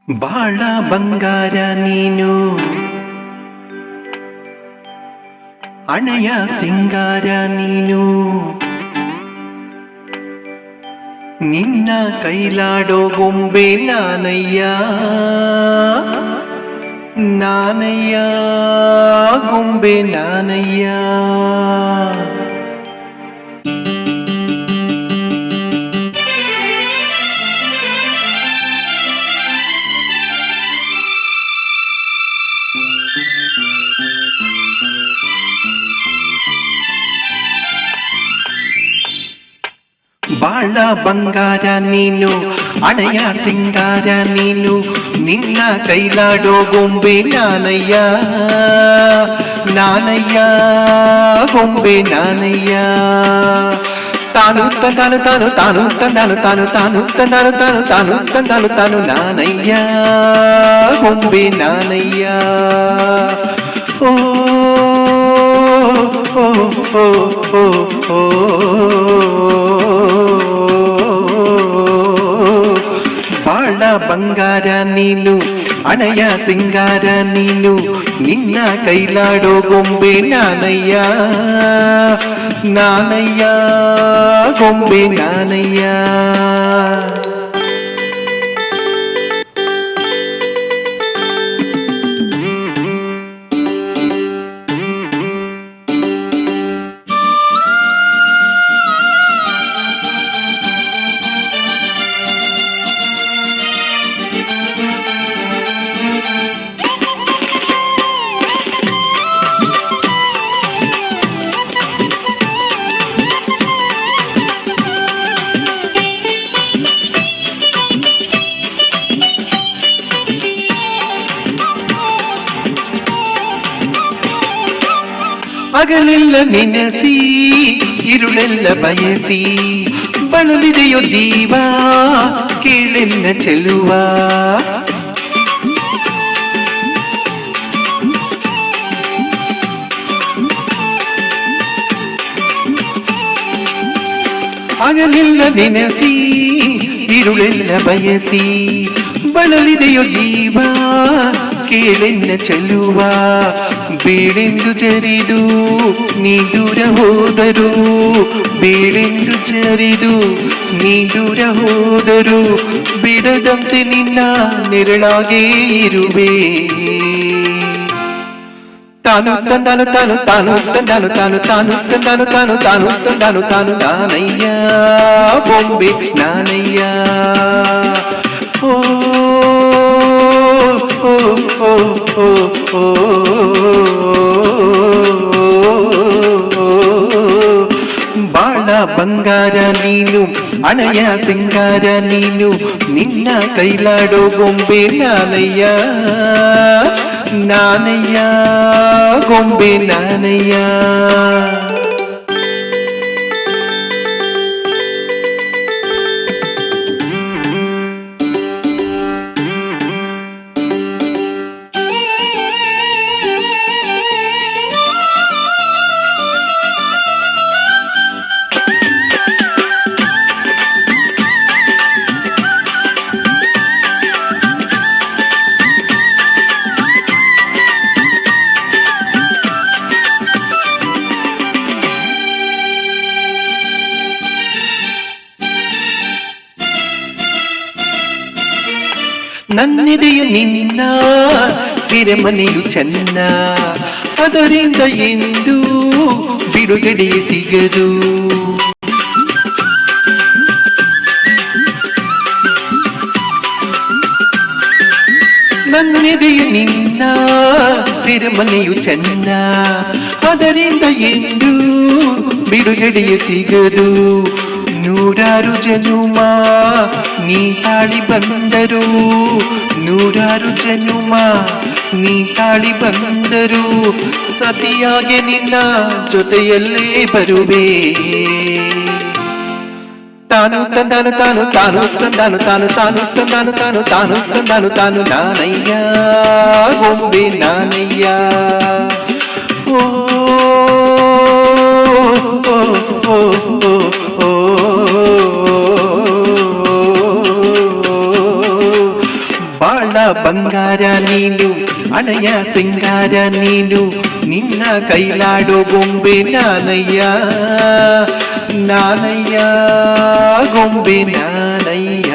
ಬಾಳ ಬಂಗಾರ ನೀನು, ಅಣೆಯ ಸಿಂಗಾರ ನೀನು, ನಿನ್ನ ಕೈಲಾಡೋ ಗೊಂಬೆ ನಾನಯ್ಯ, ನಾನಯ್ಯ ಗೊಂಬೆ ನಾನಯ್ಯ. ಬಾಳ ಬಂಗಾರ ನೀನು, ಅಣೆಯ ಸಿಂಗಾರ ನೀನು, ನಿನ್ನ ಕೈಲಾಡೋ ಗೊಂಬೆ ನಾನಯ್ಯ, ನಾನಯ್ಯ ಗೊಂಬೆ ನಾನಯ್ಯ. ತಾನು ತಂದಾನು ತಾನು ತಾನು ತಂದಾನು ತಾನು ತಾನು ತಂದಾನು ತಾನು ತಾನು ತಂದಾನು ತಾನು ನಾನಯ್ಯ ಗೊಂಬೆ ನಾನಯ್ಯ. ಓ ಓ ಓ ಓ ಓ ಬಾಳ ಬಂಗಾರ ನೀನು, ಅಣೆಯ ಸಿಂಗಾರ ನೀನು, ನಿನ್ನ ಕೈಲಾಡೋ ಗೊಂಬೆ ನಾನಯ್ಯ, ನಾನಯ್ಯ ಗೊಂಬೆ ನಾನಯ್ಯ. ಹಗಲೆಲ್ಲ ನೆನೆಸಿ ಇರುಳೆಲ್ಲ ಬಯಸಿ ಬಳಲಿದೆಯೋ ಜೀವ ಕೇಳೆಲ್ಲ ಚೆಲುವ. ಹಗಲೆಲ್ಲ ನೆನೆಸಿ ಇರುಳೆಲ್ಲ ಬಯಸಿ ಬಳಲಿದೆಯೋ ಜೀವ ಕೇಳೆನ್ನ ಚೆಲುವ. ಬೇಳೆಂದು ಜರಿದು ನೀ ದೂರ ಹೋದರು, ಬೇಳೆಂದು ಜರಿದು ನೀ ದೂರ ಹೋದರು, ಬಿಡದಂತೆ ನಿನ್ನ ನೆರಳಾಗೇ ಇರುವೆ. ತಾನು ತಂದಾನು ತಾನು ತಾನು ತಂದಾನು ತಾನು ತಾನು ತಂದಾನು ತಾನು ತಾನು ತಂದಾನು ತಾನು ನಾನಯ್ಯ ಬೊಂಬೆ ನಾನಯ್ಯ. ಓ ಓ ಓ ಓ ಓ ಬಾಳ ಬಂಗಾರ ನೀನು, ಅಣೆಯ ಸಿಂಗಾರ ನೀನು, ನಿನ್ನ ಕೈಲಾಡೋ ಗೊಂಬೆ ನಾನಯ್ಯ, ನಾನಯ್ಯ ಗೊಂಬೆ ನಾನಯ್ಯ. ನನ್ನೆದೆಯು ನಿನ್ನ ಸಿರೆಮನೆಯು ಚೆನ್ನ, ಅದರಿಂದ ಎಂದು ಬಿಡುಗಡೆ ಸಿಗದು. ನನ್ನೆದೆಯು ನಿನ್ನ ಸಿರೆಮನೆಯು ಚೆನ್ನ, ಅದರಿಂದ ಎಂದು ಬಿಡುಗಡೆ ಸಿಗದು. ನೂರಾರು ಜನುಮ ನೀ ತಾಳಿ ಬಂದರು, ನೂರಾರು ಜನುಮ ನೀ ತಾಳಿ ಬಂದರು, ಸತಿಯಾಗೆ ನಿನ್ನ ಜೊತೆಯಲ್ಲೇ ಬರುವೆ. ತಾನು ತಂದಾನು ತಾನು ತಾನು ತಂದಾನು ತಾನು ತಾನು ತಂದಾನು ತಾನು ತಾನು ತಂದಾನು ತಾನು ನಾನಯ್ಯ ಗೊಂಬೆ ನಾನಯ್ಯ. ಓ ಓ ಓ ಓ ಬಾಳ ಬಂಗಾರ ನೀನು ಹಣೆಯ ಸಿಂಗಾರ ನೀನು ನಿನ್ನ ಕೈಲಾಡೋ ಗೊಂಬೆ ನಾನಯ್ಯ ನಾನಯ್ಯ ಗೊಂಬೆ ನಾನಯ್ಯ